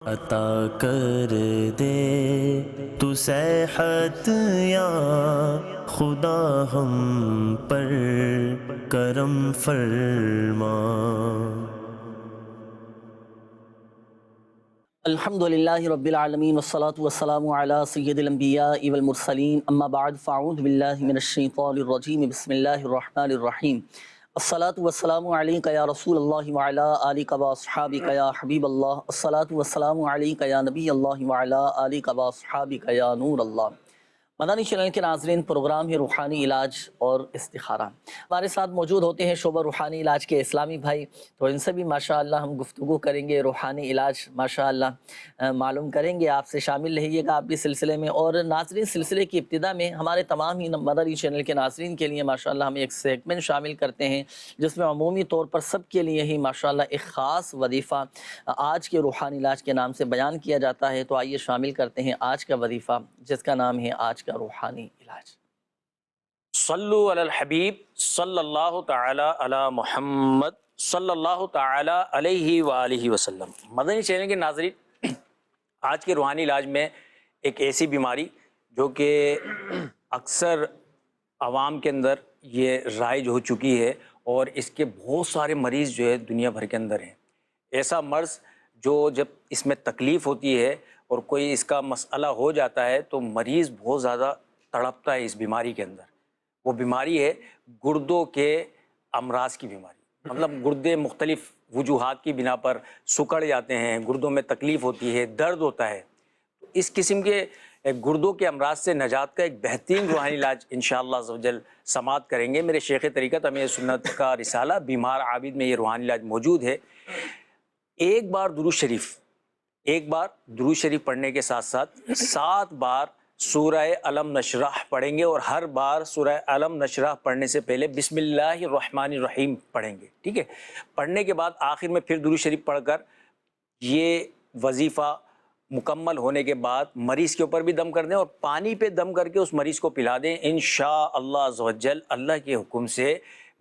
عطا کر دے تو صحت یا خدا ہم پر کرم فرما۔ الحمدللہ رب العالمین والصلاة والسلام علی سید الانبیاء والمرسلین، اما بعد فاعوذ باللہ من الشیطان الرجیم، بسم اللہ الرحمن الرحیم۔ الصلاة والسلام علیک یا رسول اللہ وعلی آلک واصحابک یا حبیب اللہ، الصلاة والسلام علیک یا نبی اللہ وعلی آلک واصحابک یا نور اللہ۔ مدنی چینل کے ناظرین، پروگرام ہے روحانی علاج اور استخارہ۔ ہمارے ساتھ موجود ہوتے ہیں شعبہ روحانی علاج کے اسلامی بھائی، تو ان سے بھی ماشاءاللہ ہم گفتگو کریں گے، روحانی علاج ماشاءاللہ معلوم کریں گے۔ آپ سے شامل رہیے گا آپ بھی سلسلے میں۔ اور ناظرین، سلسلے کی ابتدا میں ہمارے تمام ہی مدنی چینل کے ناظرین کے لیے ماشاءاللہ ہم ایک سیگمنٹ شامل کرتے ہیں، جس میں عمومی طور پر سب کے لیے ہی ماشاءاللہ ایک خاص وظیفہ آج کے روحانی علاج کے نام سے بیان کیا جاتا ہے۔ تو آئیے شامل کرتے ہیں آج کا وظیفہ، جس کا نام ہے آج کا روحانی علاج۔ صلو علی الحبیب صلی اللہ تعالی علی محمد صلی اللہ تعالی علیہ وآلہ وسلم۔ مدنی چینل کے ناظرین، آج کے روحانی علاج میں ایک ایسی بیماری جو کہ اکثر عوام کے اندر یہ رائج ہو چکی ہے، اور اس کے بہت سارے مریض جو ہے دنیا بھر کے اندر ہیں۔ ایسا مرض جو جب اس میں تکلیف ہوتی ہے اور کوئی اس کا مسئلہ ہو جاتا ہے تو مریض بہت زیادہ تڑپتا ہے اس بیماری کے اندر۔ وہ بیماری ہے گردوں کے امراض کی بیماری، مطلب گردے مختلف وجوہات کی بنا پر سکڑ جاتے ہیں، گردوں میں تکلیف ہوتی ہے، درد ہوتا ہے۔ اس قسم کے گردوں کے امراض سے نجات کا ایک بہترین روحانی علاج انشاءاللہ عز و جل سماعت کریں گے۔ میرے شیخ طریقت امیر سنت کا رسالہ بیمار عابد میں یہ روحانی علاج موجود ہے۔ ایک بار درود شریف پڑھنے کے ساتھ ساتھ 7 بار سورہ علم نشرح پڑھیں گے، اور ہر بار سورہ علم نشرح پڑھنے سے پہلے بسم اللہ الرحمن الرحیم پڑھیں گے، ٹھیک ہے؟ پڑھنے کے بعد آخر میں پھر درود شریف پڑھ کر یہ وظیفہ مکمل ہونے کے بعد مریض کے اوپر بھی دم کر دیں، اور پانی پہ دم کر کے اس مریض کو پلا دیں۔ انشاءاللہ عز و جل اللہ کے حکم سے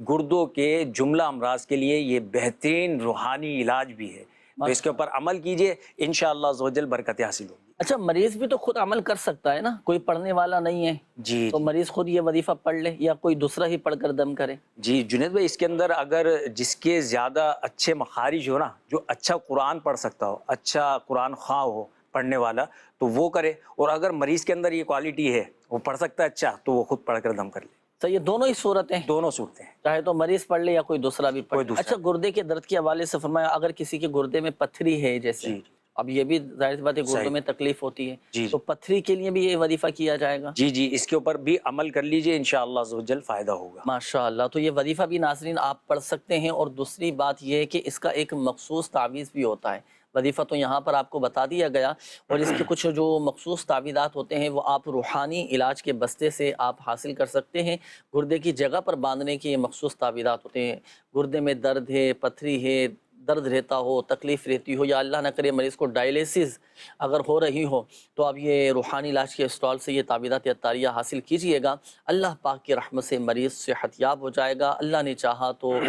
گردوں کے جملہ امراض کے لیے یہ بہترین روحانی علاج بھی ہے۔ تو اس کے اوپر عمل کیجئے، انشاءاللہ عز و جل برکتیں حاصل ہوگی۔ اچھا، مریض بھی تو خود عمل کر سکتا ہے نا، کوئی پڑھنے والا نہیں ہے جی تو مریض خود یہ وظیفہ پڑھ لے، یا کوئی دوسرا ہی پڑھ کر دم کرے؟ جی جنید بھائی، اس کے اندر اگر جس کے زیادہ اچھے مخارج ہو نا، جو اچھا قرآن پڑھ سکتا ہو، اچھا قرآن خواہ ہو پڑھنے والا، تو وہ کرے، اور اگر مریض کے اندر یہ کوالٹی ہے، وہ پڑھ سکتا ہے اچھا، تو وہ خود پڑھ کر دم کر لے۔ تو یہ دونوں ہی صورتیں، دونوں صورتیں ہیں، چاہے تو مریض پڑھ لے یا کوئی دوسرا بھی پڑھ لے۔ اچھا، گردے کے درد کے حوالے سے فرمایا، اگر کسی کے گردے میں پتھری ہے جیسے، جی اب یہ بھی ظاہر سی بات ہے گردوں میں تکلیف ہوتی ہے، تو پتھری کے لیے بھی یہ وظیفہ کیا جائے گا؟ جی اس کے اوپر بھی عمل کر لیجئے، انشاءاللہ عز و جل فائدہ ہوگا۔ ماشاءاللہ۔ تو یہ وظیفہ بھی ناظرین آپ پڑھ سکتے ہیں، اور دوسری بات یہ ہے کہ اس کا ایک مخصوص تعویذ بھی ہوتا ہے۔ وظیفہ تو یہاں پر آپ کو بتا دیا گیا، اور اس کے کچھ جو مخصوص تعویذات ہوتے ہیں وہ آپ روحانی علاج کے بستے سے آپ حاصل کر سکتے ہیں۔ گردے کی جگہ پر باندھنے کے یہ مخصوص تعویذات ہوتے ہیں۔ گردے میں درد ہے، پتھری ہے، درد رہتا ہو، تکلیف رہتی ہو، یا اللہ نہ کرے مریض کو ڈائلیسس اگر ہو رہی ہو، تو آپ یہ روحانی علاج کے اسٹال سے یہ تعویذات عطاریہ حاصل کیجئے گا۔ اللہ پاک کی رحمت سے مریض صحت یاب ہو جائے گا۔ اللہ نے چاہا تو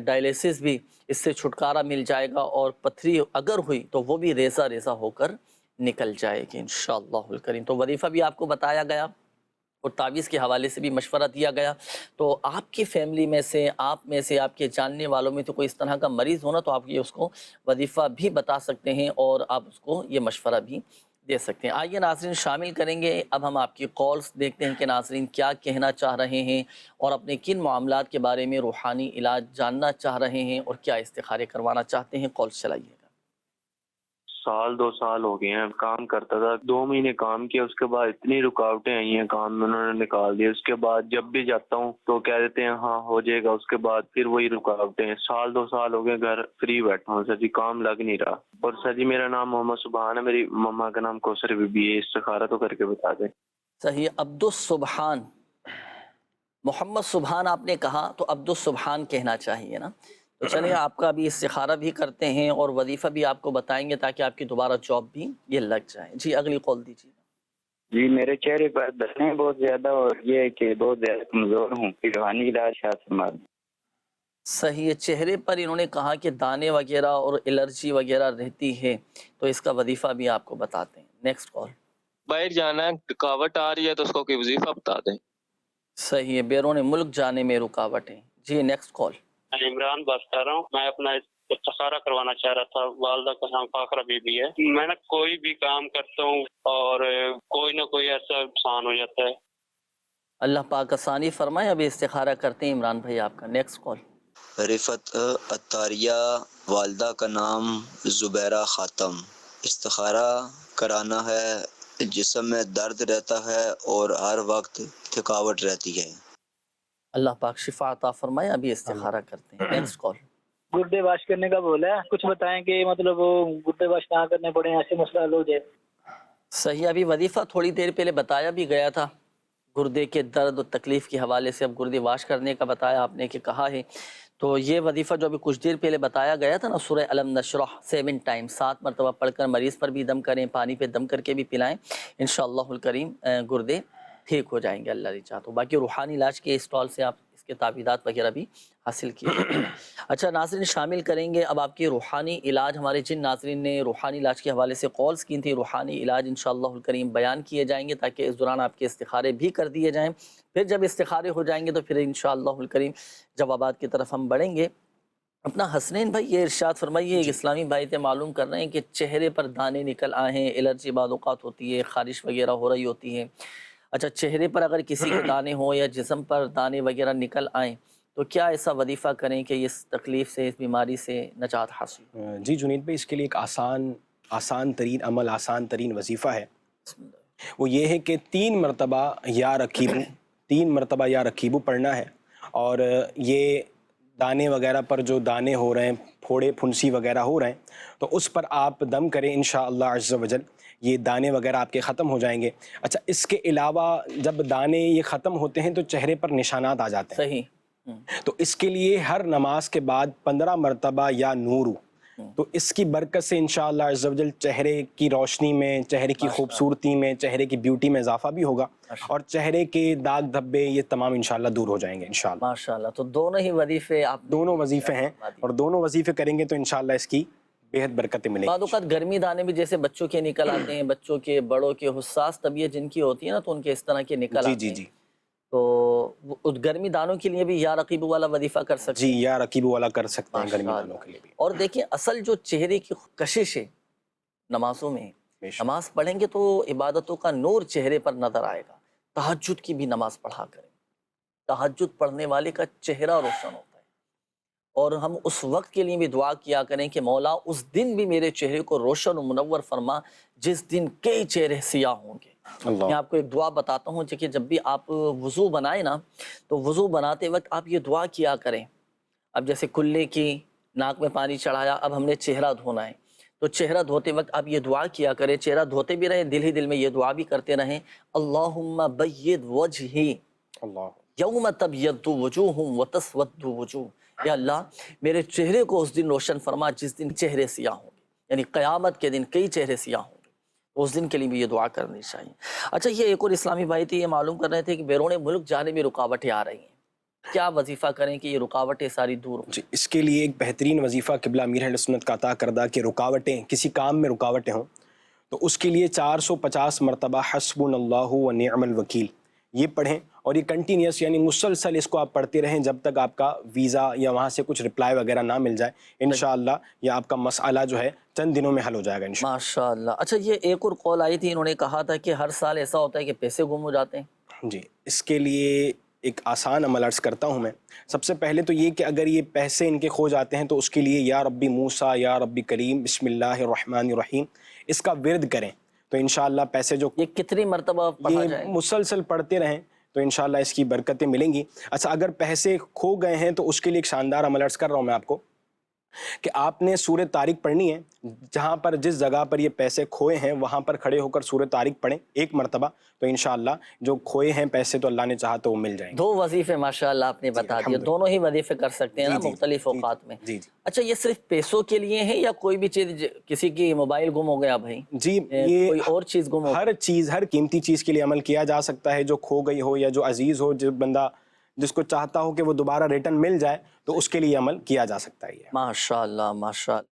ڈائلیسس بھی اس سے چھٹکارا مل جائے گا، اور پتھری اگر ہوئی تو وہ بھی ریزہ ریزہ ہو کر نکل جائے گی انشاءاللہ الکریم۔ تو وظیفہ بھی آپ کو بتایا گیا، اور تعویذ کے حوالے سے بھی مشورہ دیا گیا۔ تو آپ کی فیملی میں سے، آپ میں سے، آپ کے جاننے والوں میں تو کوئی اس طرح کا مریض ہونا، تو آپ یہ اس کو وظیفہ بھی بتا سکتے ہیں، اور آپ اس کو یہ مشورہ بھی دے سکتے ہیں۔ آئیے ناظرین شامل کریں گے اب ہم آپ کی کالز، دیکھتے ہیں کہ ناظرین کیا کہنا چاہ رہے ہیں، اور اپنے کن معاملات کے بارے میں روحانی علاج جاننا چاہ رہے ہیں، اور کیا استخارے کروانا چاہتے ہیں۔ کالز چلائیے گا۔ 2 سال ہو گئے ہیں کام کرتا تھا، 2 مہینے کام کیا، اس کے بعد اتنی رکاوٹیں آئی ہیں کام میں، انہوں نے نکال دیا۔ اس کے بعد جب بھی جاتا ہوں تو کہہ دیتے ہیں ہاں ہو جائے گا، اس کے بعد پھر وہی رکاوٹیں ہیں۔ 2 سال ہو گئے گھر فری بیٹھا ہوں سر جی، کام لگ نہیں رہا۔ اور سر جی میرا نام محمد سبحان ہے، میری مما کا نام کوثر بی بی ہے، استخارہ تو کر کے بتا دیں۔ صحیح، عبدالسبحان، محمد سبحان آپ نے کہا تو عبدالسبحان کہنا چاہیے نا۔ تو چلیے آپ کا ابھی استخارہ بھی کرتے ہیں، اور وظیفہ بھی آپ کو بتائیں گے، تاکہ آپ کی دوبارہ جاب بھی یہ لگ جائے۔ جی اگلی کال دیجیے۔ جی میرے چہرے پر دانے بہت زیادہ، اور یہ ہے کہ بہت زیادہ کمزور ہوں، روحانی علاج حاصل مار۔ صحیح ہے. چہرے پر انہوں نے کہا کہ دانے وغیرہ اور الرجی وغیرہ رہتی ہے تو اس کا وظیفہ بھی آپ کو بتاتے ہیں. Next call. باہر جانا ہے، رکاوٹ آ رہی ہے تو اس کو کوئی وظیفہ بتا دیں. صحیح ہے. بیرون ملک جانے میں رکاوٹیں. جی نیکسٹ کال. میں عمران بات کر رہا ہوں. میں اپنا استخارہ کروانا چاہ رہا تھا. والدہ کا نام فاخرہ بی بی ہے. میں کوئی بھی کام کرتا ہوں اور کوئی نہ کوئی ایسا نقصان ہو جاتا ہے. اللہ پاک آسانی فرمائے. ابھی استخارہ کرتے ہیں عمران بھائی آپ کا. Next call. رفت عطاریہ، والدہ کا نام زبیرہ خاتم. استخارہ کرانا ہے، جسم میں درد رہتا ہے اور ہر وقت تھکاوٹ رہتی ہے. اللہ پاک شفا عطا فرمائے. ابھی استخارہ کرتے ہیں. Next call. گردے واش کرنے کا بولا ہے، کچھ بتائیں کہ مطلب وہ گردے واش کہاں کرنے پڑے ہیں، ایسے مسئلہ حل ہو جائے. صحیح. ابھی وظیفہ تھوڑی دیر پہلے بتایا بھی گیا تھا گردے کے درد و تکلیف کے حوالے سے. اب گردے واش کرنے کا بتایا آپ نے کہ کہا ہے. تو یہ وظیفہ جو ابھی کچھ دیر پہلے بتایا گیا تھا نا، سورہ الم نشرح 7 ٹائم 7 مرتبہ پڑھ کر مریض پر بھی دم کریں، پانی پہ دم کر کے بھی پلائیں، انشاءاللہ الکریم گردے ٹھیک ہو جائیں گے اللہ نے چاہا تو. باقی روحانی علاج کے اسٹال سے آپ اس کے تعویذات وغیرہ بھی حاصل کیے. اچھا ناظرین، شامل کریں گے اب آپ کے روحانی علاج. ہمارے جن ناظرین نے روحانی علاج کے حوالے سے کالز کی تھیں، روحانی علاج انشاءاللہ الکریم بیان کیے جائیں گے تاکہ اس دوران آپ کے استخارے بھی کر دیے جائیں. پھر جب استخارے ہو جائیں گے تو پھر انشاءاللہ الکریم جوابات کی طرف ہم بڑھیں گے. اپنا حسنین بھائی یہ ارشاد فرمائیے، ایک اسلامی بھائی تھے معلوم کر رہے ہیں کہ چہرے پر دانے نکل آئے ہیں، الرجی بعض اوقات ہوتی ہے، خارش وغیرہ ہو رہی ہوتی ہے. اچھا چہرے پر اگر کسی کے دانے ہوں یا جسم پر دانے وغیرہ نکل آئیں تو کیا ایسا وظیفہ کریں کہ اس تکلیف سے، اس بیماری سے نجات حاصل ہو؟ جی جنید بھائی، اس کے لیے ایک آسان ترین عمل، آسان ترین وظیفہ ہے. وہ یہ ہے کہ 3 مرتبہ یا رکیبو پڑھنا ہے. اور یہ دانے وغیرہ پر جو دانے ہو رہے ہیں، پھوڑے پھنسی وغیرہ ہو رہے ہیں، تو اس پر آپ دم کریں انشاءاللہ عز و جل. یہ دانے وغیرہ آپ کے ختم ہو جائیں گے. اچھا اس کے علاوہ جب دانے یہ ختم ہوتے ہیں تو چہرے پر نشانات آ جاتے ہیں. صحیح. تو اس کے لیے ہر نماز کے بعد 15 مرتبہ یا نورو، تو اس کی برکت سے انشاءاللہ عز و جل چہرے کی روشنی میں، چہرے کی خوبصورتی میں، چہرے کی بیوٹی میں اضافہ بھی ہوگا، اور چہرے کے داغ دھبے یہ تمام انشاءاللہ دور ہو جائیں گے انشاءاللہ. ماشاءاللہ. تو دونوں ہی وظیفے آپ دونوں وظیفے ہیں، اور دونوں وظیفے کریں گے تو انشاءاللہ اس کی بہت برکتیں ملیں گی. بعض اوقات گرمی دانے بھی جیسے بچوں کے نکل آتے ہیں، بچوں کے، بڑوں کے، حساس طبیعت جن کی ہوتی ہے نا، تو ان کے اس طرح کے نکل آتے ہیں. جی جی. تو اس گرمی دانوں کے لیے بھی یا رقیب والا وظیفہ کر سکتے ہیں. جی یا رقیب والا کر سکتے ہیں گرمی دانوں کے لیے بھی. اور دیکھیں اصل جو چہرے کی کشش ہے نمازوں میں، نماز پڑھیں گے تو عبادتوں کا نور چہرے پر نظر آئے گا. تہجد کی بھی نماز پڑھا کریں. تہجد پڑھنے والے کا چہرہ روشن ہوتا ہے. اور ہم اس وقت کے لیے بھی دعا کیا کریں کہ مولا اس دن بھی میرے چہرے کو روشن و منور فرما جس دن کئی چہرے سیاہ ہوں گے. میں آپ کو ایک دعا بتاتا ہوں کہ جب بھی آپ وضو بنائیں نا، تو وضو بناتے وقت آپ یہ دعا کیا کریں. اب جیسے کلے کی ناک میں پانی چڑھایا، اب ہم نے چہرہ دھونا ہے، تو چہرہ دھوتے وقت آپ یہ دعا کیا کریں. چہرہ دھوتے بھی رہیں، دل ہی دل میں یہ دعا بھی کرتے رہیں، اللہم بید وجہی یوم تبیض وجوہ وتسود وجوہ. یا اللہ میرے چہرے کو اس دن روشن فرما جس دن چہرے سیاہ ہوں گے، یعنی قیامت کے دن کئی چہرے سیاہ ہوں گے. اس دن کے لیے بھی یہ دعا کرنی چاہیے. اچھا یہ ایک اور اسلامی بھائی تھے، یہ معلوم کر رہے تھے کہ بیرون ملک جانے میں رکاوٹیں آ رہی ہیں، کیا وظیفہ کریں کہ یہ رکاوٹیں ساری دور ہوں؟ جی اس کے لیے ایک بہترین وظیفہ قبلہ امیر اہل سنت کا عطا کردہ کہ رکاوٹیں، کسی کام میں رکاوٹیں ہوں تو اس کے لیے 450 مرتبہ حسبنا اللہ و نعم الوکیل یہ پڑھیں، اور یہ کنٹینیوس یعنی مسلسل اس کو آپ پڑھتے رہیں جب تک آپ کا ویزا یا وہاں سے کچھ رپلائی وغیرہ نہ مل جائے. انشاءاللہ یہ آپ کا مسئلہ جو ہے چند دنوں میں حل ہو جائے گا انشاءاللہ. ماشاءاللہ. اچھا یہ ایک اور قول آئی تھی، انہوں نے کہا تھا کہ ہر سال ایسا ہوتا ہے کہ پیسے گم ہو جاتے ہیں. جی اس کے لیے ایک آسان عمل عرض کرتا ہوں میں. سب سے پہلے تو یہ کہ اگر یہ پیسے ان کے کھو جاتے ہیں تو اس کے لیے یا ربی موسیٰ یا ربی کریم بسم اللہ الرحمن الرحیم اس کا ورد کریں تو انشاءاللہ پیسے جو یہ کتنی مرتبہ پڑھا یہ جائے؟ مسلسل پڑھتے رہیں تو انشاءاللہ اس کی برکتیں ملیں گی. اچھا اگر پیسے کھو گئے ہیں تو اس کے لیے ایک شاندار عمل عرض کر رہا ہوں میں آپ کو کہ آپ نے سورہ طارق پڑھنی ہے. جہاں پر جس جگہ پر یہ پیسے کھوئے ہیں وہاں پر کھڑے ہو کر سورہ طارق پڑھیں 1 مرتبہ تو انشاءاللہ جو کھوئے ہیں پیسے تو اللہ نے چاہا تو وہ مل جائیں گے. 2 وظیفے ماشاءاللہ آپ نے بتا دیے، دونوں ہی وظیفے کر سکتے ہیں نا مختلف اوقات میں. جی جی. اچھا یہ صرف پیسوں کے لیے ہے یا کوئی بھی چیز، کسی کی موبائل گم ہو گیا بھائی، جی یہ کوئی اور چیز گم ہو، ہر چیز، ہر قیمتی چیز کے لیے عمل کیا جا سکتا ہے جو کھو گئی ہو یا جو عزیز ہو، جو بندہ جس کو چاہتا ہو کہ وہ دوبارہ ریٹرن مل جائے تو اس کے لیے عمل کیا جا سکتا ہے یہ۔ ماشاء اللہ ماشاء اللہ۔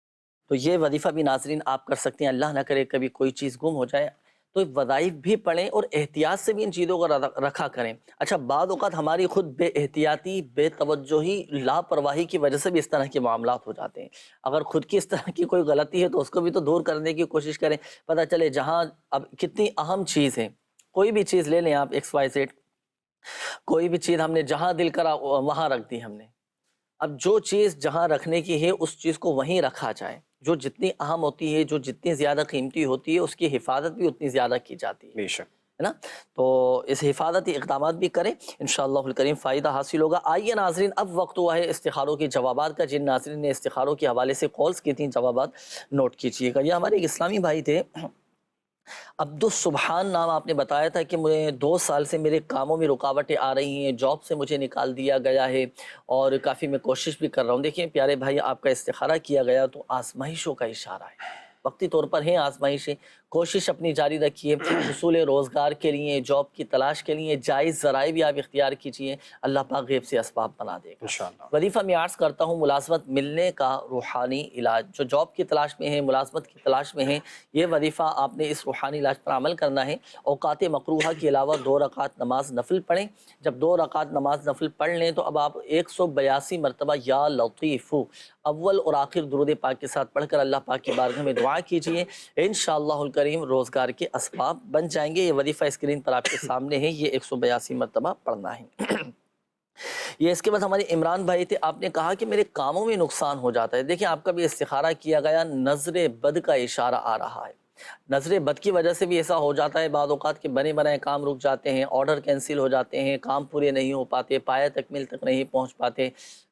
تو یہ وظیفہ بھی ناظرین آپ کر سکتے ہیں، اللہ نہ کرے کبھی کوئی چیز گم ہو جائے تو وظائف بھی پڑھیں اور احتیاط سے بھی ان چیزوں کو رکھا کریں۔ اچھا بعض اوقات ہماری خود بے احتیاطی، بے توجہی، لاپرواہی کی وجہ سے بھی اس طرح کے معاملات ہو جاتے ہیں۔ اگر خود کی اس طرح کی کوئی غلطی ہے تو اس کو بھی تو دور کرنے کی کوشش کریں۔ پتہ چلے جہاں اب کتنی اہم چیز ہے، کوئی بھی چیز لے لیں آپ XYZ، کوئی بھی چیز ہم نے جہاں دل کرا وہاں رکھ دی ہم نے۔ اب جو چیز جہاں رکھنے کی ہے اس چیز کو وہیں رکھا جائے، جو جتنی اہم ہوتی ہے، جو جتنی زیادہ قیمتی ہوتی ہے اس کی حفاظت بھی اتنی زیادہ کی جاتی ہے، بے شک، ہے نا؟ تو اس حفاظتی اقدامات بھی کریں، انشاءاللہ الکریم فائدہ حاصل ہوگا۔ آئیے ناظرین اب وقت ہوا ہے استخاروں کے جوابات کا۔ جن ناظرین نے استخاروں کے حوالے سے کالز کی تھیں جوابات نوٹ کیجئے گا۔ یہ ہمارے ایک اسلامی بھائی تھے، عبدالسبحان نام آپ نے بتایا تھا کہ مجھے 2 سال سے میرے کاموں میں رکاوٹیں آ رہی ہیں، جاب سے مجھے نکال دیا گیا ہے اور کافی میں کوشش بھی کر رہا ہوں۔ دیکھیں پیارے بھائی، آپ کا استخارہ کیا گیا تو آزمائشوں کا اشارہ ہے، وقتی طور پر ہیں آزمائشیں، کوشش اپنی جاری رکھیے، حصول روزگار کے لیے، جاب کی تلاش کے لیے جائز ذرائع بھی آپ اختیار کیجئے، اللہ پاک غیب سے اسباب بنا دے گا انشاءاللہ۔ وظیفہ میں عرض کرتا ہوں ملازمت ملنے کا روحانی علاج۔ جو جاب کی تلاش میں ہیں، ملازمت کی تلاش میں ہیں، یہ وظیفہ آپ نے اس روحانی علاج پر عمل کرنا ہے۔ اوقات مکروہہ کے علاوہ 2 رکعت نماز نفل پڑھیں۔ جب 2 رکعت نماز نفل پڑھ لیں تو اب آپ 182 مرتبہ یا لطیف اول اور آخر درود پاک کے ساتھ پڑھ کر اللہ پاک کی بارگاہ میں دعا کیجئے، انشاءاللہ الکریم روزگار کے اسباب بن جائیں گے۔ یہ وظیفہ اسکرین پر آپ کے سامنے ہے، یہ 182 مرتبہ پڑھنا ہے۔ یہ اس کے بعد ہمارے عمران بھائی تھے، آپ نے کہا کہ میرے کاموں میں نقصان ہو جاتا ہے۔ دیکھیں آپ کا بھی استخارہ کیا گیا، نظر بد کا اشارہ آ رہا ہے۔ نظر بد کی وجہ سے بھی ایسا ہو جاتا ہے بعض اوقات کہ بنے بنائے کام رک جاتے ہیں، آرڈر کینسل ہو جاتے ہیں، کام پورے نہیں ہو پاتے، پایہ تکمیل تک نہیں پہنچ پاتے،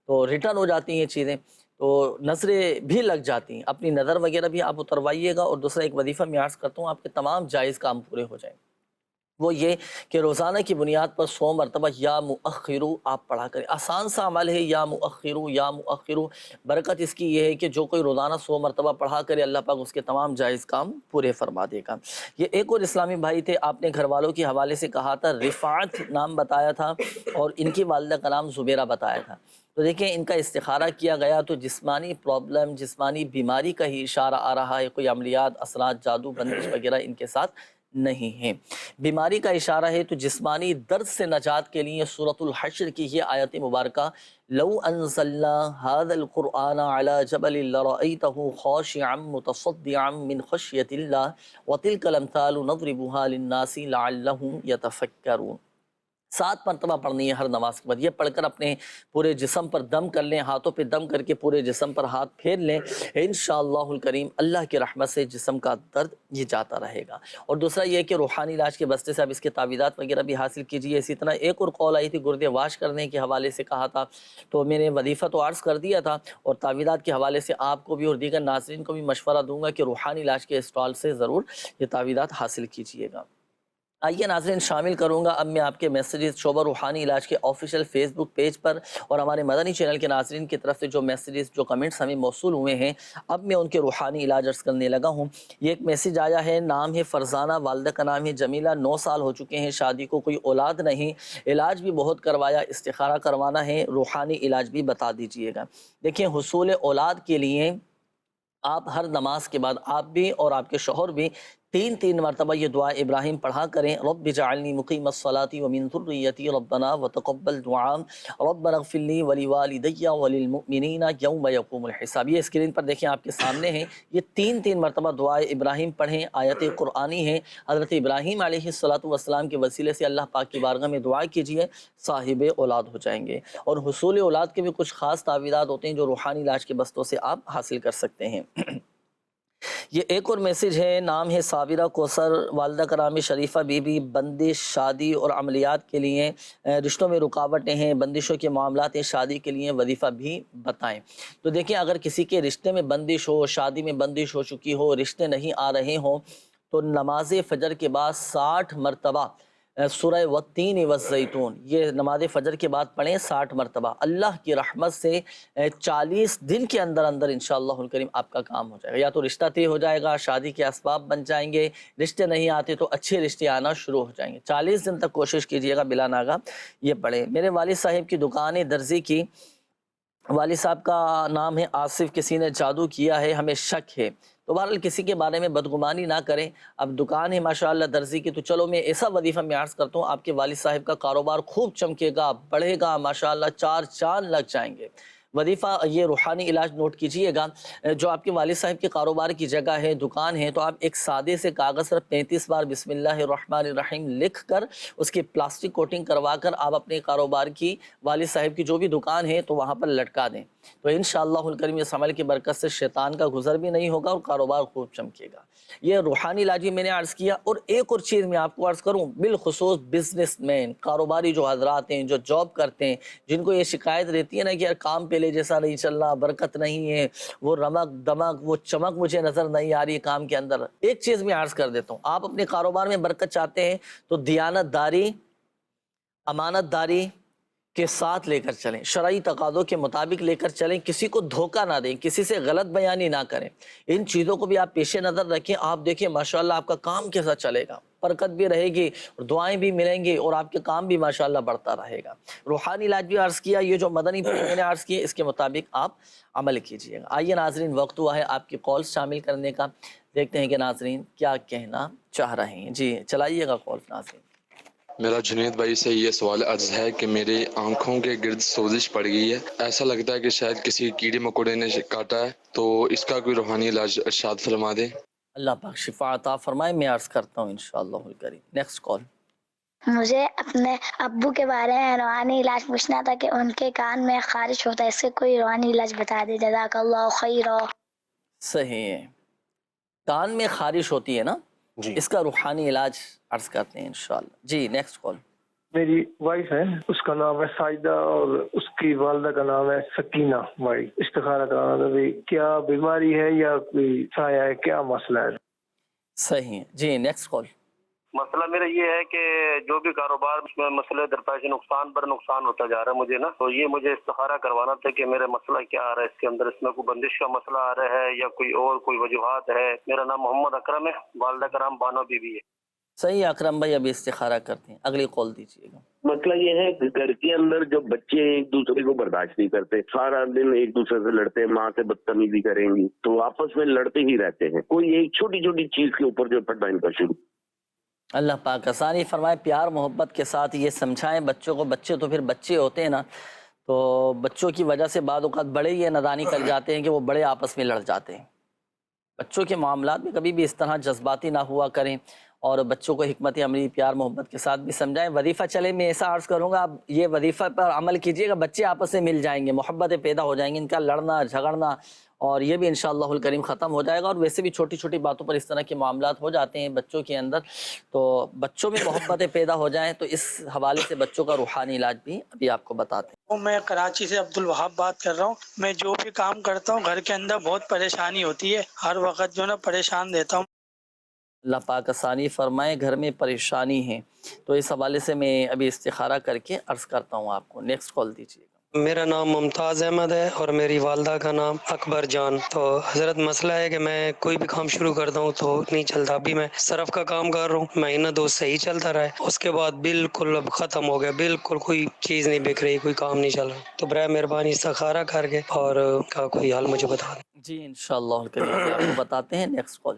تو ریٹرن ہو جاتی ہیں چیزیں، تو نظریں بھی لگ جاتی ہیں۔ اپنی نظر وغیرہ بھی آپ اتروائیے گا۔ اور دوسرا ایک وظیفہ میں عرض کرتا ہوں آپ کے تمام جائز کام پورے ہو جائیں، وہ یہ کہ روزانہ کی بنیاد پر 100 مرتبہ یا مؤخرو آپ پڑھا کریں۔ آسان سا عمل ہے، یا مؤخرو یا مؤخرو۔ برکت اس کی یہ ہے کہ جو کوئی روزانہ 100 مرتبہ پڑھا کرے اللہ پاک اس کے تمام جائز کام پورے فرما دے گا۔ یہ ایک اور اسلامی بھائی تھے، آپ نے گھر والوں کے حوالے سے کہا تھا، رفعت نام بتایا تھا اور ان کی والدہ کا نام زبیرہ بتایا تھا۔ تو دیکھیں ان کا استخارہ کیا گیا تو جسمانی پرابلم، جسمانی بیماری کا ہی اشارہ آ رہا ہے، کوئی عملیات، اثرات، جادو، بندش وغیرہ ان کے ساتھ نہیں ہیں۔ بیماری کا اشارہ ہے تو جسمانی درد سے نجات کے لیے سورۃ الحشر کی یہ آیت مبارکہ، لو انزلنا هذا القرآن على جبل لرأيته خاشعا متصدعا من خشية الله وتلك الأمثال نضربها للناس لعلهم يتفكرون۔ 7 مرتبہ پڑھنی ہے ہر نماز کے بعد۔ یہ پڑھ کر اپنے پورے جسم پر دم کر لیں، ہاتھوں پہ دم کر کے پورے جسم پر ہاتھ پھیر لیں، انشاءاللہ الکریم اللہ کی رحمت سے جسم کا درد یہ جاتا رہے گا۔ اور دوسرا یہ کہ روحانی علاج کے بستے سے اب اس کے تعویذات وغیرہ بھی حاصل کیجیے۔ اسی طرح ایک اور قول آئی تھی گردے واش کرنے کے حوالے سے کہا تھا، تو میں نے وظیفہ تو عرض کر دیا تھا اور تعویذات کے حوالے سے آپ کو بھی اور دیگر ناظرین کو بھی مشورہ دوں گا کہ روحانی علاج کے اسٹال سے ضرور یہ تعویذات حاصل کیجیے گا۔ آئیے ناظرین شامل کروں گا اب میں آپ کے میسیجز شعبہ روحانی علاج کے آفیشیل فیس بک پیج پر اور ہمارے مدنی چینل کے ناظرین کی طرف سے جو میسیجز، جو کمنٹس ہمیں موصول ہوئے ہیں، اب میں ان کے روحانی علاج عرض کرنے لگا ہوں۔ یہ ایک میسیج آیا ہے، نام ہے فرزانہ، والدہ کا نام ہے جمیلہ، 9 سال ہو چکے ہیں شادی کو، کوئی اولاد نہیں، علاج بھی بہت کروایا، استخارہ کروانا ہے، روحانی علاج بھی بتا دیجئے گا۔ دیکھیں حصول اولاد کے لیے آپ ہر نماز کے بعد آپ بھی اور آپ کے شوہر بھی 3 مرتبہ یہ دعا ابراہیم پڑھا کریں، رب اجعلنی مقیم الصلاۃ ومن ذریتی ربنا وتقبل دعاء ربنا اغفر لی ولوالدی وللمؤمنین یوم یقوم الحساب۔ یہ اسکرین پر دیکھیں آپ کے سامنے ہیں، یہ 3 مرتبہ دعا ابراہیم پڑھیں، آیت قرآنی ہے، حضرت ابراہیم علیہ السلام کے وسیلے سے اللہ پاک کی بارگاہ میں دعا کیجیے، صاحب اولاد ہو جائیں گے۔ اور حصول اولاد کے بھی کچھ خاص تعویذات ہوتے ہیں جو روحانی علاج کے بستوں سے آپ حاصل کر سکتے ہیں۔ یہ ایک اور میسیج ہے، نام ہے صابرہ کوثر، والدہ کا نام ہے شریفہ بی بی، بندش، شادی اور عملیات کے لیے، رشتوں میں رکاوٹیں ہیں، بندشوں کے معاملات ہیں، شادی کے لیے وظیفہ بھی بتائیں۔ تو دیکھیں اگر کسی کے رشتے میں بندش ہو، شادی میں بندش ہو چکی ہو، رشتے نہیں آ رہے ہوں، تو نماز فجر کے بعد 60 مرتبہ سورہ والتین والزیتون یہ نماز فجر کے بعد پڑھیں 60 مرتبہ. اللہ کی رحمت سے 40 دن کے اندر اندر انشاءاللہ الکریم آپ کا کام ہو جائے گا. یا تو رشتہ طے ہو جائے گا، شادی کے اسباب بن جائیں گے، رشتے نہیں آتے تو اچھے رشتے آنا شروع ہو جائیں گے. 40 دن تک کوشش کیجئے گا بلا ناغہ یہ پڑھیں. میرے والد صاحب کی دکان ہے درزی کی، والد صاحب کا نام ہے آصف، کسی نے جادو کیا ہے، ہمیں شک ہے. تو بہرحال کسی کے بارے میں بدگمانی نہ کریں. اب دکان ہے ماشاءاللہ درزی کی، تو چلو میں ایسا وظیفہ میں عرض کرتا ہوں، آپ کے والد صاحب کا کاروبار خوب چمکے گا، بڑھے گا، ماشاءاللہ 4 چاند لگ جائیں گے. وظیفہ یہ روحانی علاج نوٹ کیجئے گا. جو آپ کے والد صاحب کے کاروبار کی جگہ ہے، دکان ہے، تو آپ ایک سادے سے کاغذ پر 35 بار بسم اللہ الرحمن الرحیم لکھ کر اس کی پلاسٹک کوٹنگ کروا کر آپ اپنے کاروبار کی، والد صاحب کی جو بھی دکان ہے تو وہاں پر لٹکا دیں. تو انشاءاللہ الکریم اس عمل کی برکت سے شیطان کا گزر بھی نہیں ہوگا اور کاروبار خوب چمکے گا. یہ روحانی علاجی میں نے عرض کیا. اور ایک اور چیز میں آپ کو عرض کروں، بالخصوص بزنس مین، کاروباری جو حضرات ہیں، جو جاب کرتے ہیں، جن کو یہ شکایت رہتی ہے نا کہ یار کام پہلے جیسا نہیں چل رہا، برکت نہیں ہے، وہ رمق دمک، وہ چمک مجھے نظر نہیں آ رہی ہے کام کے اندر. ایک چیز میں عرض کر دیتا ہوں، آپ اپنے کاروبار میں برکت چاہتے ہیں تو دیانت داری، امانت داری کے ساتھ لے کر چلیں، شرعی تقاضوں کے مطابق لے کر چلیں، کسی کو دھوکہ نہ دیں، کسی سے غلط بیانی نہ کریں. ان چیزوں کو بھی آپ پیش نظر رکھیں. آپ دیکھیں ماشاءاللہ آپ کا کام کیسا چلے گا، برکت بھی رہے گی اور دعائیں بھی ملیں گی اور آپ کے کام بھی ماشاءاللہ بڑھتا رہے گا. روحانی علاج بھی عرض کیا، یہ جو مدنی پھول میں نے عرض کیے اس کے مطابق آپ عمل کیجئے گا. آئیے ناظرین، وقت ہوا ہے آپ کی کالز شامل کرنے کا. دیکھتے ہیں کہ ناظرین کیا کہنا چاہ رہے ہیں. جی چلائیے گا کال ناظرین. میرا جنید بھائی سے یہ سوال عرض ہے کہ میری آنکھوں کے گرد سوزش پڑ گئی ہے، ایسا لگتا ہے کہ شاید کسی کیڑے مکوڑے نے کاٹا ہے، تو اس کا کوئی روحانی علاج ارشاد فرما دیں. اللہ پاک شفا عطا فرمائے. میں عرض کرتا ہوں انشاءاللہ الکریم. Next call. مجھے اپنے ابو کے بارے میں روحانی علاج پوچھنا تھا کہ ان کے کان میں خارش ہوتا ہے، اس کے کوئی روحانی علاج بتا دے. جزاک اللہ خیرا. صحیح ہے، کان میں خارش ہوتی ہے نا جی اس کا روحانی علاج عرض کرتے ہیں انشاءاللہ. جی نیکسٹ کال. میری وائف ہے، اس کا نام ہے ساجدہ اور اس کی والدہ کا نام ہے سکینہ. وائف استخارہ کرانا تھا بھی، کیا بیماری ہے یا کوئی سایہ ہے، کیا مسئلہ ہے؟ صحیح ہے. جی نیکسٹ کال. مسئلہ میرا یہ ہے کہ جو بھی کاروبار میں مسئلے درپیش نقصان پر نقصان ہوتا جا رہا ہے مجھے نا، تو یہ مجھے استخارہ کروانا تھا کہ میرا مسئلہ کیا آ رہا ہے اس کے اندر. اس میں کوئی بندش کا مسئلہ آ رہا ہے یا کوئی اور کوئی وجوہات ہے. میرا نام محمد اکرم ہے، والدہ کا نام بانو بی بی ہے. صحیح اکرم بھائی، ابھی استخارہ کرتے ہیں. اگلی کال دیجیے گا. مسئلہ یہ ہے کہ گھر کے اندر جو بچے ایک دوسرے کو برداشت نہیں کرتے، سارا دن ایک دوسرے سے لڑتے ہیں، ماں سے بدتمیزی کریں گی تو آپس میں لڑتے ہی رہتے ہیں. کوئی ایک چھوٹی چھوٹی چیز کے اوپر جو پڑھنا ان کا شروع. اللہ پاک آسانی فرمائے. پیار محبت کے ساتھ یہ سمجھائیں بچوں کو. بچے تو پھر بچے ہوتے ہیں نا، تو بچوں کی وجہ سے بعض اوقات بڑے یہ نادانی کر جاتے ہیں کہ وہ بڑے آپس میں لڑ جاتے ہیں. بچوں کے معاملات میں کبھی بھی اس طرح جذباتی نہ ہوا کریں اور بچوں کو حکمت عملی پیار محبت کے ساتھ بھی سمجھائیں. وظیفہ چلے میں ایسا عرض کروں گا، آپ یہ وظیفہ پر عمل کیجئے گا، بچے آپس میں مل جائیں گے، محبتیں پیدا ہو جائیں گی، ان کا لڑنا جھگڑنا اور یہ بھی انشاءاللہ الکریم ختم ہو جائے گا. اور ویسے بھی چھوٹی چھوٹی باتوں پر اس طرح کے معاملات ہو جاتے ہیں بچوں کے اندر، تو بچوں میں محبتیں پیدا ہو جائیں. تو اس حوالے سے بچوں کا روحانی علاج بھی ابھی آپ کو بتاتے ہیں. میں کراچی سے عبد الوہاب بات کر رہا ہوں. میں جو بھی کام کرتا ہوں گھر کے اندر بہت پریشانی ہوتی ہے، ہر وقت جو نا پریشان رہتا ہوں. اللہ پاک آسانی فرمائے. گھر میں پریشانی ہے تو اس حوالے سے میں ابھی استخارہ کر کے عرض کرتا ہوں آپ کو. نیکسٹ کال دیجیے گا. میرا نام ممتاز احمد ہے اور میری والدہ کا نام اکبر جان. تو حضرت مسئلہ ہے کہ میں کوئی بھی کام شروع کرتا ہوں تو نہیں چلتا. ابھی میں صرف کا کام کر رہا ہوں، مہینہ دو صحیح چلتا رہا ہے، اس کے بعد بالکل اب ختم ہو گیا، بالکل کوئی چیز نہیں بک رہی، کوئی کام نہیں چل رہا. تو برائے مہربانی استخارہ کر کے اور کا کوئی حل مجھے بتا دیں. جی انشاءاللہ الکریم آپ کو بتاتے ہیں. Next call.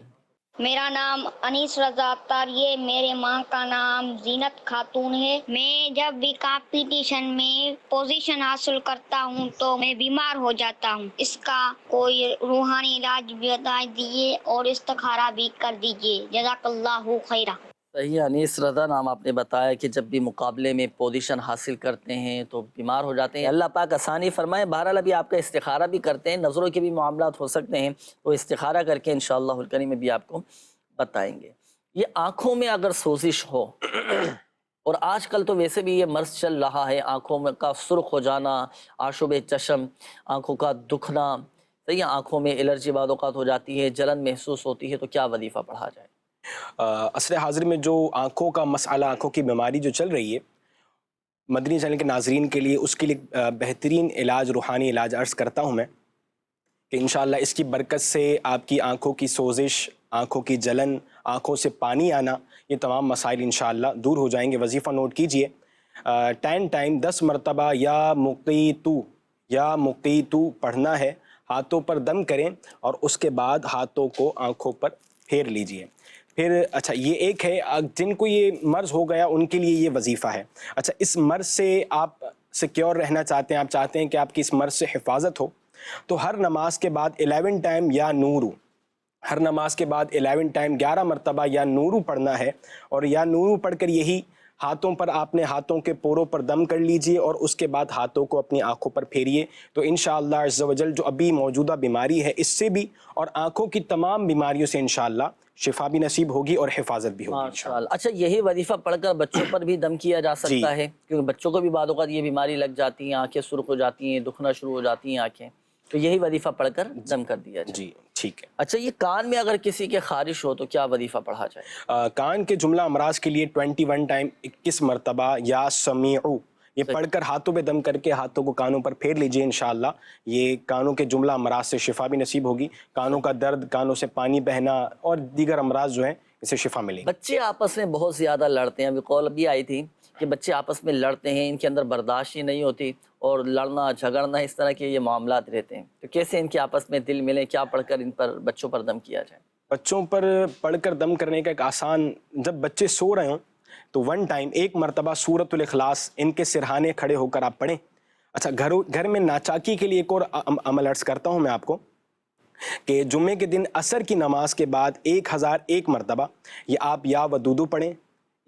میرا نام انیس رضا اختر، یہ میرے ماں کا نام زینت خاتون ہے. میں جب بھی کمپٹیشن میں پوزیشن حاصل کرتا ہوں تو میں بیمار ہو جاتا ہوں. اس کا کوئی روحانی علاج بھی بتا دیجیے اور استخارہ بھی کر دیجیے. جزاک اللہ خیرہ. صحیح. انیس رضا نام آپ نے بتایا کہ جب بھی مقابلے میں پوزیشن حاصل کرتے ہیں تو بیمار ہو جاتے ہیں. اللہ پاک آسانی فرمائے. بہرحال ابھی آپ کا استخارہ بھی کرتے ہیں، نظروں کے بھی معاملات ہو سکتے ہیں تو استخارہ کر کے انشاءاللہ الکریم میں بھی آپ کو بتائیں گے. یہ آنکھوں میں اگر سوزش ہو اور آج کل تو ویسے بھی یہ مرض چل رہا ہے، آنکھوں میں کا سرخ ہو جانا، آشوب چشم، آنکھوں کا دکھنا، صحیح، آنکھوں میں الرجی بعض اوقات ہو جاتی ہے، جلن محسوس ہوتی ہے، تو کیا وظیفہ پڑھا جائے؟ عصر حاضر میں جو آنکھوں کا مسئلہ، آنکھوں کی بیماری جو چل رہی ہے، مدنی چینل کے ناظرین کے لیے اس کے لیے بہترین علاج، روحانی علاج عرض کرتا ہوں میں کہ انشاءاللہ اس کی برکت سے آپ کی آنکھوں کی سوزش، آنکھوں کی جلن، آنکھوں سے پانی آنا، یہ تمام مسائل انشاءاللہ دور ہو جائیں گے۔ وظیفہ نوٹ کیجئے، 10 مرتبہ یا مقیتو پڑھنا ہے، ہاتھوں پر دم کریں اور اس کے بعد ہاتھوں کو آنکھوں پر پھیر لیجئے۔ پھر اچھا یہ ایک ہے جن کو یہ مرض ہو گیا ان کے لیے یہ وظیفہ ہے۔ اچھا اس مرض سے آپ سیکیور رہنا چاہتے ہیں، آپ چاہتے ہیں کہ آپ کی اس مرض سے حفاظت ہو، تو ہر نماز کے بعد 11 ٹائم یا نورو، ہر نماز کے بعد 11 ٹائم 11 مرتبہ یا نورو پڑھنا ہے، اور یا نورو پڑھ کر یہی ہاتھوں پر آپ نے ہاتھوں کے پوروں پر دم کر لیجئے اور اس کے بعد ہاتھوں کو اپنی آنکھوں پر پھیریے، تو انشاءاللہ عز و جل جو ابھی موجودہ بیماری ہے اس سے بھی اور آنکھوں کی تمام بیماریوں سے انشاءاللہ شفا بھی نصیب ہوگی اور حفاظت بھی ہوگی انشاءاللہ۔ اچھا یہی وظیفہ پڑھ کر بچوں پر بھی دم کیا جا سکتا ہے؟ کیونکہ بچوں کو بھی بعض اوقات یہ بیماری لگ جاتی ہیں، آنکھیں سرخ ہو جاتی ہیں، دکھنا شروع ہو جاتی ہیں آنکھیں، تو یہی وظیفہ پڑھ کر دم کر دیا جائے۔ جی ٹھیک ہے۔ اچھا یہ کان میں اگر کسی کے خارش ہو تو کیا وظیفہ پڑھا جائے؟ کان کے جملہ امراض کے لیے 21 ٹائم 21 مرتبہ یا سمیعو، یہ پڑھ کر ہاتھوں پہ دم کر کے ہاتھوں کو کانوں پر پھیر لیجئے، انشاءاللہ یہ کانوں کے جملہ امراض سے شفا بھی نصیب ہوگی، کانوں کا درد، کانوں سے پانی بہنا اور دیگر امراض جو ہیں اسے شفا ملے گی۔ بچے آپس میں بہت زیادہ لڑتے ہیں، ابھی قول بھی آئی تھی کہ بچے آپس میں لڑتے ہیں، ان کے اندر برداشت ہی نہیں ہوتی اور لڑنا جھگڑنا اس طرح کے یہ معاملات رہتے ہیں، تو کیسے ان کے آپس میں دل ملے، کیا پڑھ کر ان پر بچوں پر دم کیا جائے؟ بچوں پر پڑھ کر دم کرنے کا ایک آسان، جب بچے سو رہے ہوں تو 1 ٹائم 1 مرتبہ سورۃ الاخلاص ان کے سرہانے کھڑے ہو کر آپ پڑھیں۔ اچھا گھر میں ناچاکی کے لیے ایک اور عمل عرض کرتا ہوں میں آپ کو کہ جمعے کے دن عصر کی نماز کے بعد 1001 مرتبہ یہ آپ یا ودودو پڑھیں،